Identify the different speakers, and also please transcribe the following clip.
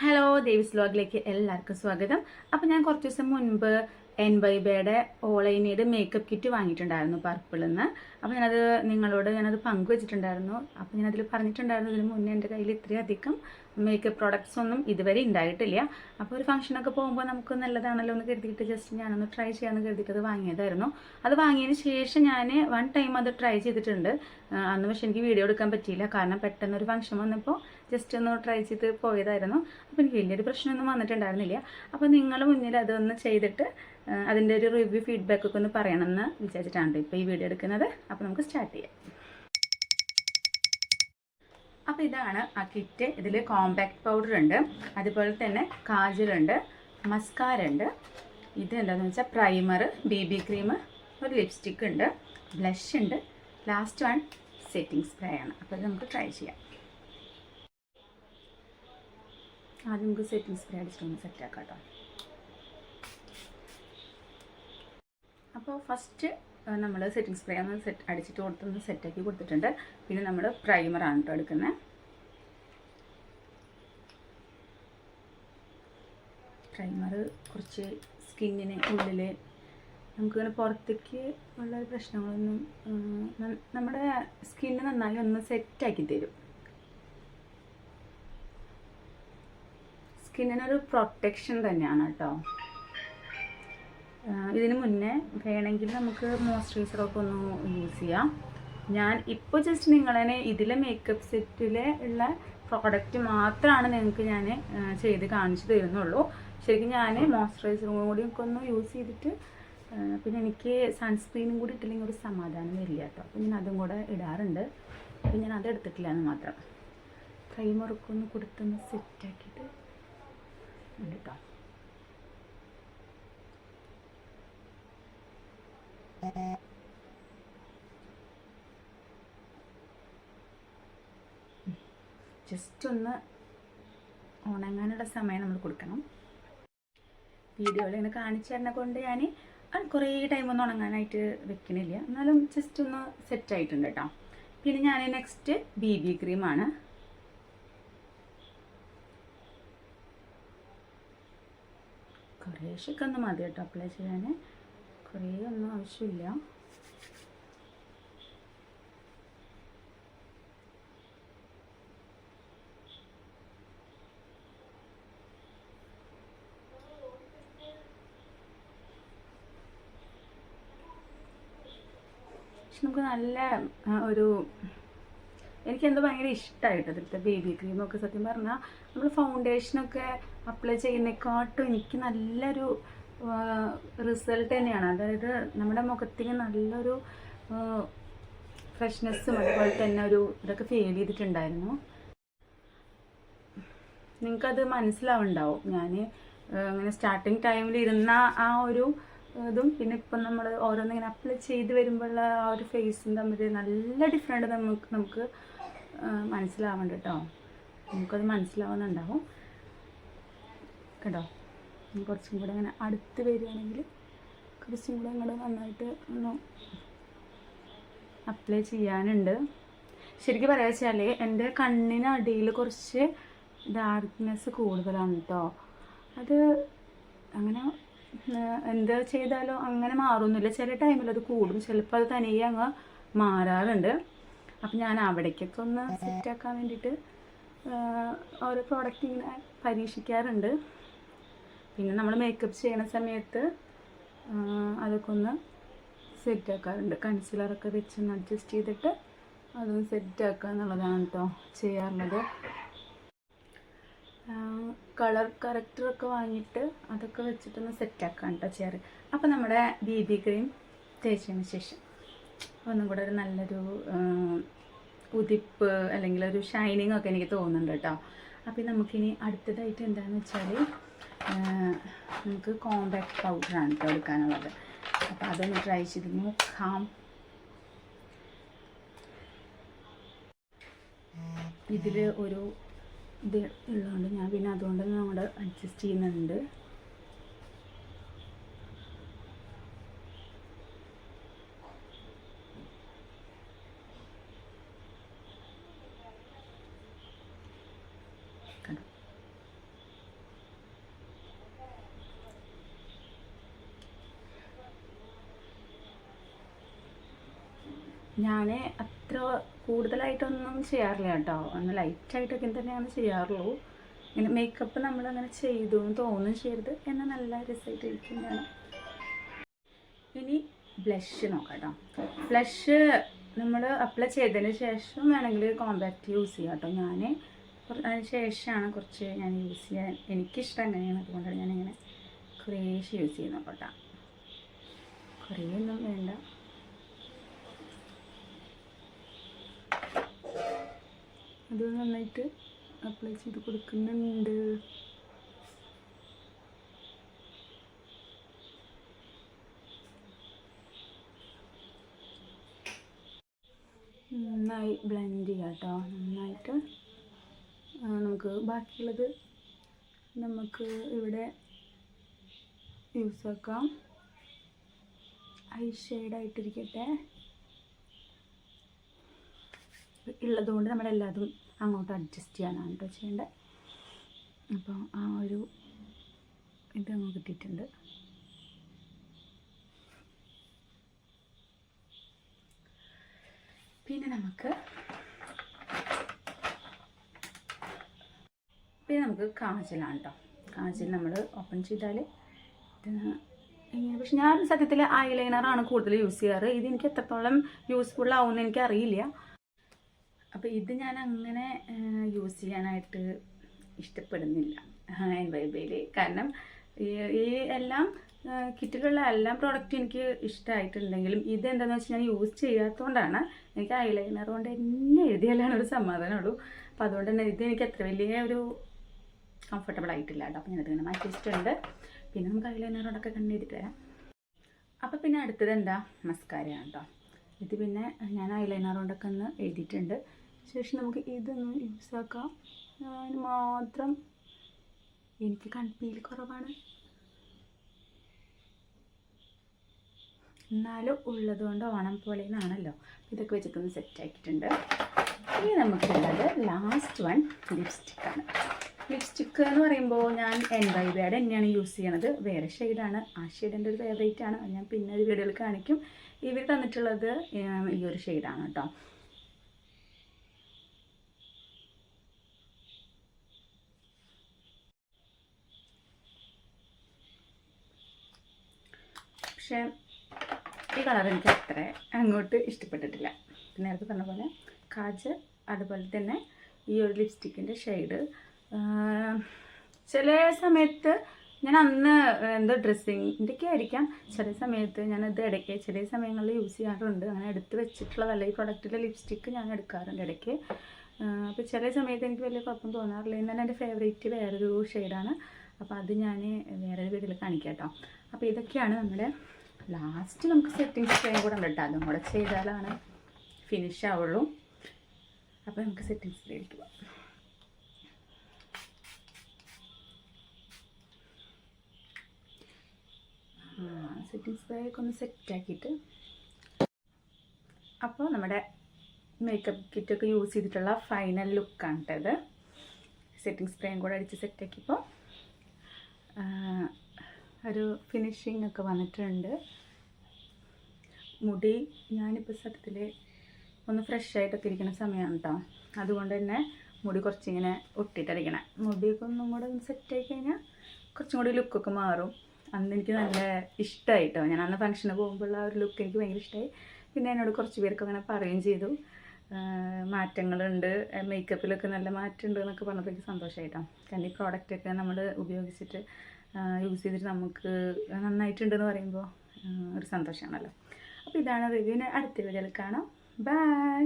Speaker 1: Hello Devis വ്ലോഗിലേക്ക് എല്ലാവർക്കും സ്വാഗതം. അപ്പോൾ ഞാൻ കുറച്ച് ദിവസം മുൻപ് എൻവൈബയുടെ ഓൺലൈനിയുടെ മേക്കപ്പ് കിറ്റ് വാങ്ങിയിട്ടുണ്ടായിരുന്നു പർപ്പിളിൽ നിന്ന്. അപ്പോൾ ഞാനത് പങ്കുവെച്ചിട്ടുണ്ടായിരുന്നു. അപ്പോൾ ഞാനതിൽ പറഞ്ഞിട്ടുണ്ടായിരുന്നു ഇതിന് മുന്നേ എൻ്റെ കയ്യിൽ ഇത്രയധികം മേക്കപ്പ് പ്രോഡക്റ്റ്സ് ഒന്നും ഇതുവരെ ഉണ്ടായിട്ടില്ല. അപ്പോൾ ഒരു ഫംഗ്ഷനൊക്കെ പോകുമ്പോൾ നമുക്ക് നല്ലതാണല്ലോ എന്ന് കരുതിയിട്ട് ജസ്റ്റ് ഞാനൊന്ന് ട്രൈ ചെയ്യാമെന്ന് കരുതിയിട്ട് അത് വാങ്ങിയതായിരുന്നു. അത് വാങ്ങിയതിന് ശേഷം ഞാൻ വൺ ടൈം അത് ട്രൈ ചെയ്തിട്ടുണ്ട്. അന്ന് പക്ഷേ എനിക്ക് വീഡിയോ എടുക്കാൻ പറ്റിയില്ല, കാരണം പെട്ടെന്നൊരു ഫംഗ്ഷൻ വന്നപ്പോൾ ജസ്റ്റ് ഒന്ന് ട്രൈ ചെയ്ത് പോയതായിരുന്നു. അപ്പോൾ എനിക്ക് വലിയൊരു പ്രശ്നമൊന്നും വന്നിട്ടുണ്ടായിരുന്നില്ല. അപ്പോൾ നിങ്ങൾ മുന്നിൽ അതൊന്ന് ചെയ്തിട്ട് അതിൻ്റെ ഒരു റിവ്യൂ ഫീഡ്ബാക്കൊക്കെ ഒന്ന് പറയണമെന്ന് വിചാരിച്ചിട്ടാണ് ഇപ്പോൾ ഈ വീഡിയോ എടുക്കുന്നത്. അപ്പോൾ നമുക്ക് സ്റ്റാർട്ട് ചെയ്യാം. അപ്പോൾ ഇതാണ് ആ കിറ്റ്. ഇതിൽ കോമ്പാക്ട് പൗഡർ ഉണ്ട്, അതുപോലെ തന്നെ കാജലുണ്ട്, മസ്കാര ഉണ്ട്. ഇത് എന്താണെന്ന് വെച്ചാൽ പ്രൈമർ, BB ക്രീം, ഒരു ലിപ്സ്റ്റിക് ഉണ്ട്, ബ്ലഷ് ഉണ്ട്, ലാസ്റ്റ് വൺ സെറ്റിംഗ് സ്പ്രേ ആണ്. അപ്പോൾ ഇത് നമുക്ക് ട്രൈ ചെയ്യാം. ആദ്യം നമുക്ക് സെറ്റിംഗ് സ്പ്രേ അടിച്ചിട്ടൊന്ന് സെറ്റാക്കാം കേട്ടോ. അപ്പോൾ ഫസ്റ്റ് നമ്മൾ സെറ്റിംഗ് സ്പ്രേ ഒന്ന് അടിച്ചിട്ട് കൊടുത്തൊന്ന് സെറ്റാക്കി കൊടുത്തിട്ടുണ്ട്. പിന്നെ നമ്മൾ പ്രൈമറാണ് കേട്ടോ എടുക്കുന്നത്. പ്രൈമർ കുറച്ച് സ്കിന്നിന് ഉള്ളിൽ നമുക്കിങ്ങനെ പുറത്തേക്ക് ഉള്ള പ്രശ്നങ്ങളൊന്നും നമ്മുടെ സ്കിന്ന് നന്നായി ഒന്ന് സെറ്റാക്കി തരും. സ്കിന്നിനൊരു പ്രൊട്ടക്ഷൻ തന്നെയാണ് കേട്ടോ. ഇതിന് മുന്നേ വേണമെങ്കിൽ നമുക്ക് മോയ്സ്ചറൈസറൊക്കെ ഒന്ന് യൂസ് ചെയ്യാം. ഞാൻ ഇപ്പോൾ ജസ്റ്റ് നിങ്ങളെ ഇതിലെ മേക്കപ്പ് സെറ്റിൽ ഉള്ള പ്രോഡക്റ്റ് മാത്രമാണ് നിങ്ങൾക്ക് ഞാൻ ചെയ്ത് കാണിച്ചു തരുന്നുള്ളൂ. ശരിക്കും ഞാൻ മോയ്സ്ചറൈസറും കൂടി ഒക്കെ ഒന്ന് യൂസ് ചെയ്തിട്ട് പിന്നെ എനിക്ക് സൺസ്ക്രീനും കൂടി ഇട്ടില്ലെങ്കിൽ ഒരു സമാധാനം വരില്ല കേട്ടോ. അപ്പോൾ ഞാൻ അതും കൂടെ ഇടാറുണ്ട്. അപ്പോൾ ഞാൻ അത് എടുത്തിട്ടില്ല എന്ന് മാത്രം. പ്രൈമറൊക്കെ ഒന്ന് കൊടുത്തൊന്ന് സെറ്റാക്കിയിട്ട് കേട്ടോ. ജസ്റ്റ് ഒന്ന് ഉണങ്ങാനുള്ള സമയം നമ്മൾ കൊടുക്കണം. വീഡിയോയിൽ ഇങ്ങനെ കാണിച്ചു തരുന്ന കൊണ്ട് ഞാൻ കുറേ ടൈമൊന്നും ഉണങ്ങാനായിട്ട് വെക്കണില്ല, എന്നാലും ജസ്റ്റ് ഒന്ന് സെറ്റായിട്ടുണ്ട് കേട്ടോ. പിന്നെ ഞാൻ നെക്സ്റ്റ് BB ക്രീമാണ്. കുറേശ്ശൊക്കെ ഒന്ന് മതി കേട്ടോ അപ്ലൈ ചെയ്യാൻ, കുറേ ഒന്നും ആവശ്യമില്ല. പക്ഷെ നമുക്ക് നല്ല എനിക്കെന്തോ ഭയങ്കര ഇഷ്ടമായിട്ട് അതിലത്തെ BB ക്രീമൊക്കെ. സത്യം പറഞ്ഞാൽ നമ്മൾ ഫൗണ്ടേഷനൊക്കെ അപ്ലൈ ചെയ്യുന്നതിനെക്കാട്ടും എനിക്ക് നല്ലൊരു റിസൾട്ട് തന്നെയാണ്. അതായത് നമ്മുടെ മുഖത്തിന് നല്ലൊരു ഫ്രഷ്നെസ്സും അതുപോലെ തന്നെ ഇതൊക്കെ ഫീൽ ചെയ്തിട്ടുണ്ടായിരുന്നു. നിങ്ങൾക്കത് മനസ്സിലാവുണ്ടാവും. ഞാൻ അങ്ങനെ സ്റ്റാർട്ടിങ് ടൈമിൽ ഇരുന്ന ആ ഒരു ഇതും പിന്നെ ഇപ്പം നമ്മൾ ഓരോന്നിങ്ങനെ അപ്ലൈ ചെയ്ത് വരുമ്പോഴുള്ള ആ ഒരു ഫേസും തമ്മിൽ നല്ല ഡിഫറെൻ്റ് നമുക്ക് മനസ്സിലാവുന്നുണ്ട് കേട്ടോ. നമുക്കത് മനസ്സിലാവുന്നുണ്ടാവും കേട്ടോ. കുറച്ചും കൂടെ ഇങ്ങനെ അടുത്ത് വരികയാണെങ്കിൽ കുറച്ചും കൂടെ അങ്ങോട്ട് നന്നായിട്ട് ഒന്ന് അപ്ലൈ ചെയ്യാനുണ്ട്. ശരിക്കും പറയാ വെച്ചാൽ എൻ്റെ കണ്ണിനടിയിൽ കുറച്ച് ഡാർക്ക്നെസ് കൂടുതലാണ് കേട്ടോ. അത് അങ്ങനെ എന്താ ചെയ്താലോ അങ്ങനെ മാറുന്നില്ല. ചില ടൈമിൽ അത് കൂടും, ചിലപ്പോൾ അത് തനിയെ അങ്ങ് മാറാറുണ്ട്. അപ്പം ഞാൻ അവിടേക്കൊക്കെ ഒന്ന് സെറ്റാക്കാൻ വേണ്ടിയിട്ട് ഓരോ പ്രോഡക്റ്റ് ഇങ്ങനെ പരീക്ഷിക്കാറുണ്ട്. പിന്നെ നമ്മൾ മേക്കപ്പ് ചെയ്യണ സമയത്ത് അതൊക്കെ ഒന്ന് സെറ്റാക്കാറുണ്ട്. കൺസീലറൊക്കെ വെച്ചൊന്ന് അഡ്ജസ്റ്റ് ചെയ്തിട്ട് അതൊന്ന് സെറ്റാക്കുക എന്നുള്ളതാണ് കേട്ടോ ചെയ്യാറുള്ളത്. കളർ കറക്റ്ററൊക്കെ വാങ്ങിയിട്ട് അതൊക്കെ വെച്ചിട്ടൊന്ന് സെറ്റാക്കാൻ കേട്ടോ ചെയ്യാറ്. അപ്പോൾ നമ്മുടെ BB ക്രീം തേച്ചതിന് ശേഷം ഒന്നും കൂടെ ഒരു നല്ലൊരു ഉതിപ്പ് അല്ലെങ്കിൽ ഒരു ഷൈനിങ് ഒക്കെ എനിക്ക് തോന്നുന്നുണ്ട് കേട്ടോ. അപ്പോൾ നമുക്കിനി അടുത്തതായിട്ട് എന്താണെന്ന് വെച്ചാൽ നമുക്ക് കോമ്പാക്ട് പൗഡറാണ് കേട്ടോ എടുക്കാനുള്ളത്. അപ്പോൾ അതൊന്ന് ട്രൈ ചെയ്ത് നോക്കാം. ഇതിൽ ഒരു ഇത് ഉള്ളതുകൊണ്ട് ഞാൻ പിന്നെ അതുകൊണ്ട് നമ്മൾ അഡ്ജസ്റ്റ് ചെയ്യുന്നുണ്ട്. ഞാൻ അത്ര കൂടുതലായിട്ടൊന്നും ചെയ്യാറില്ല കേട്ടോ, ഒന്ന് ലൈറ്റായിട്ടൊക്കെ തന്നെയാണ് ചെയ്യാറുള്ളൂ. ഇങ്ങനെ മേക്കപ്പ് നമ്മളങ്ങനെ ചെയ്തു എന്ന് തോന്നും ചെയ്യരുത്, എന്നാൽ നല്ല റിസൾട്ട് ഇരിക്കുന്നതാണ്. ഇനി ബ്ലഷ് നോക്കാം കേട്ടോ. ബ്ലഷ് നമ്മൾ അപ്ലൈ ചെയ്തതിന് ശേഷം വേണമെങ്കിൽ കോമ്പാക്റ്റ് യൂസ് ചെയ്യാം കേട്ടോ. ഞാൻ അതിന് ശേഷമാണ് കുറച്ച് ഞാൻ യൂസ് ചെയ്യാൻ എനിക്കിഷ്ടം അങ്ങനെയാണ്, അതുകൊണ്ടാണ് ഞാനിങ്ങനെ കുറേശ്ശെ യൂസ് ചെയ്യുന്നത് കേട്ടോ. കുറേ ഒന്നും വേണ്ട. അത് നന്നായിട്ട് അപ്ലൈ ചെയ്ത് കൊടുക്കുന്നുണ്ട്. നന്നായി ബ്ലെൻഡ് ചെയ്യാം കേട്ടോ. നന്നായിട്ട് നമുക്ക് ബാക്കിയുള്ളത് നമുക്ക് ഇവിടെ യൂസ് ആക്കാം. ഐ ഷെയ്ഡായിട്ടിരിക്കട്ടെ. ഉള്ളതുകൊണ്ട് നമ്മളെല്ലാതും അങ്ങോട്ട് അഡ്ജസ്റ്റ് ചെയ്യാനാണ് കേട്ടോ ചെയ്യേണ്ടത്. അപ്പോൾ ആ ഒരു ഇത് അങ്ങ് കിട്ടിയിട്ടുണ്ട്. പിന്നെ നമുക്ക് കാജലാണ് കേട്ടോ. കാജൽ നമ്മൾ ഓപ്പൺ ചെയ്താൽ ഇങ്ങനെ, പക്ഷെ ഞാൻ സത്യത്തിൽ ഐലൈനറാണ് കൂടുതൽ യൂസ് ചെയ്യാറ്. ഇത് എനിക്ക് എത്രത്തോളം യൂസ്ഫുൾ ആവുമെന്ന് എനിക്കറിയില്ല. അപ്പോൾ ഇത് ഞാൻ അങ്ങനെ യൂസ് ചെയ്യാനായിട്ട് ഇഷ്ടപ്പെടുന്നില്ല NYBയിൽ. കാരണം ഈ എല്ലാം കിറ്റിലുള്ള എല്ലാ പ്രോഡക്റ്റും എനിക്ക് ഇഷ്ടമായിട്ടുണ്ടെങ്കിലും ഇതെന്താണെന്ന് വെച്ചാൽ ഞാൻ യൂസ് ചെയ്യാത്തതുകൊണ്ടാണ്. എനിക്ക് ഐലൈനർ കൊണ്ട് എന്നെ എഴുതിയാലാണ് ഒരു സമാധാനമുള്ളൂ. അപ്പോൾ അതുകൊണ്ട് തന്നെ ഇത് എനിക്ക് അത്ര വലിയ ഒരു കംഫർട്ടബിൾ ആയിട്ടില്ല കേട്ടോ. അപ്പോൾ ഞാനത് ഇങ്ങനെ മാറ്റി വെച്ചിട്ടുണ്ട്. പിന്നെ നമുക്ക് ഐലൈനറോടൊക്കെ കണ്ണെഴുതിട്ട് വരാം. അപ്പോൾ പിന്നെ അടുത്തത് എന്താ, മസ്കാരയാണ് കേട്ടോ. ഇത് പിന്നെ ഞാൻ ഐലൈനർ കൊണ്ടൊക്കെ ഒന്ന് എഴുതിയിട്ടുണ്ട്. ശേഷം നമുക്ക് ഇതൊന്ന് യൂസ് ആക്കാം. അതിന് മാത്രം എനിക്ക് കൺപീൽ കുറവാണ്, എന്നാലും ഉള്ളതുകൊണ്ട് ഓണം പോലെ എന്നാണല്ലോ. ഇതൊക്കെ വെച്ചിട്ടൊന്ന് സെറ്റാക്കിയിട്ടുണ്ട്. ഇനി നമുക്കുള്ളത് ലാസ്റ്റ് വൺ ലിപ്സ്റ്റിക്കാണ്. ലിപ്സ്റ്റിക്ക് എന്ന് പറയുമ്പോൾ ഞാൻ NYBയുടെ തന്നെയാണ് യൂസ് ചെയ്യണത്. വേറെ ഷെയ്ഡാണ്, ആ ഷെയ്ഡ് എൻ്റെ ഒരു ഫേവറേറ്റാണ്. അത് ഞാൻ പിന്നെ ഒരു വീഡിയോയിൽ കാണിക്കും. ഇവർ തന്നിട്ടുള്ളത് ഈ ഒരു ഷെയ്ഡാണ് കേട്ടോ. പക്ഷേ ഈ കളർ എനിക്ക് അത്ര അങ്ങോട്ട് ഇഷ്ടപ്പെട്ടിട്ടില്ല. നേരത്തെ പറഞ്ഞ പോലെ കാജൽ, അതുപോലെ തന്നെ ഈ ഒരു ലിപ്സ്റ്റിക്കിൻ്റെ ഷെയ്ഡ് ചില സമയത്ത് ഞാൻ അന്ന് എന്തോ ഡ്രസ്സിങ്ങിൻ്റെയൊക്കെ ആയിരിക്കാം, ചില സമയത്ത് ഞാനത് ഇടയ്ക്ക് ചില സമയങ്ങളിൽ യൂസ് ചെയ്യാറുണ്ട്. അങ്ങനെ എടുത്ത് വെച്ചിട്ടുള്ളതല്ല, ഈ പ്രൊഡക്റ്റിലെ ലിപ്സ്റ്റിക്ക് ഞാൻ എടുക്കാറുണ്ട് ഇടയ്ക്ക്. അപ്പോൾ ചില സമയത്ത് എനിക്ക് വലിയ കുഴപ്പം തോന്നാറില്ല. എന്നാൽ എൻ്റെ ഫേവറേറ്റ് വേറൊരു ഷെയ്ഡാണ്. അപ്പോൾ അത് ഞാൻ വേറൊരു വീഡിയോയിൽ കാണിക്കാം കേട്ടോ. അപ്പോൾ ഇതൊക്കെയാണ് നമ്മുടെ ലാസ്റ്റ്. നമുക്ക് സെറ്റിംഗ് സ്പ്രേയും കൂടെ ഉണ്ട് കേട്ടോ. അതും കൂടെ ചെയ്താലാണ് ഫിനിഷ് ആവുള്ളൂ. അപ്പോൾ നമുക്ക് സെറ്റിംഗ് സ്പ്രേയിലേക്ക് പോകാം. സെറ്റിംഗ് സ്പ്രേ ഒക്കെ ഒന്ന് സെറ്റാക്കിയിട്ട്, അപ്പോൾ നമ്മുടെ മേക്കപ്പ് കിറ്റൊക്കെ യൂസ് ചെയ്തിട്ടുള്ള ഫൈനൽ ലുക്കാണ് കേട്ടത്. സെറ്റിംഗ് സ്പ്രേയും കൂടെ അടിച്ച് സെറ്റാക്കിയപ്പോൾ ഒരു ഫിനിഷിംഗ് ഒക്കെ വന്നിട്ടുണ്ട്. മുടി ഞാനിപ്പോൾ സത്യത്തിൽ ഒന്ന് ഫ്രഷ് ആയിട്ടൊക്കെ ഇരിക്കുന്ന സമയമാണ് കേട്ടോ. അതുകൊണ്ട് തന്നെ മുടി കുറച്ചിങ്ങനെ ഒട്ടിട്ടടിക്കണം. മുടിയൊക്കെ ഒന്നും കൂടെ ഒന്ന് സെറ്റായി കഴിഞ്ഞാൽ കുറച്ചും കൂടി ലുക്കൊക്കെ മാറും. അന്ന് എനിക്ക് നല്ല ഇഷ്ടമായിട്ടോ. ഞാൻ അന്ന് ഫംഗ്ഷന് പോകുമ്പോഴുള്ള ആ ഒരു ലുക്ക് എനിക്ക് ഭയങ്കര ഇഷ്ടമായി. പിന്നെ എന്നോട് കുറച്ച് പേർക്ക് അങ്ങനെ പറയുകയും ചെയ്തു, മാറ്റങ്ങളുണ്ട്, മേക്കപ്പിലൊക്കെ നല്ല മാറ്റമുണ്ട് എന്നൊക്കെ പറഞ്ഞപ്പോൾ എനിക്ക് സന്തോഷമായിട്ടോ. കാരണം ഈ പ്രോഡക്റ്റൊക്കെ നമ്മൾ ഉപയോഗിച്ചിട്ട് യൂസ് ചെയ്തിട്ട് നമുക്ക് നന്നായിട്ടുണ്ടെന്ന് പറയുമ്പോൾ ഒരു സന്തോഷമാണല്ലോ. അപ്പോൾ ഇതാണ് റിവ്യൂ. അടുത്ത വീഡിയോയിൽ കാണാം. ബൈ.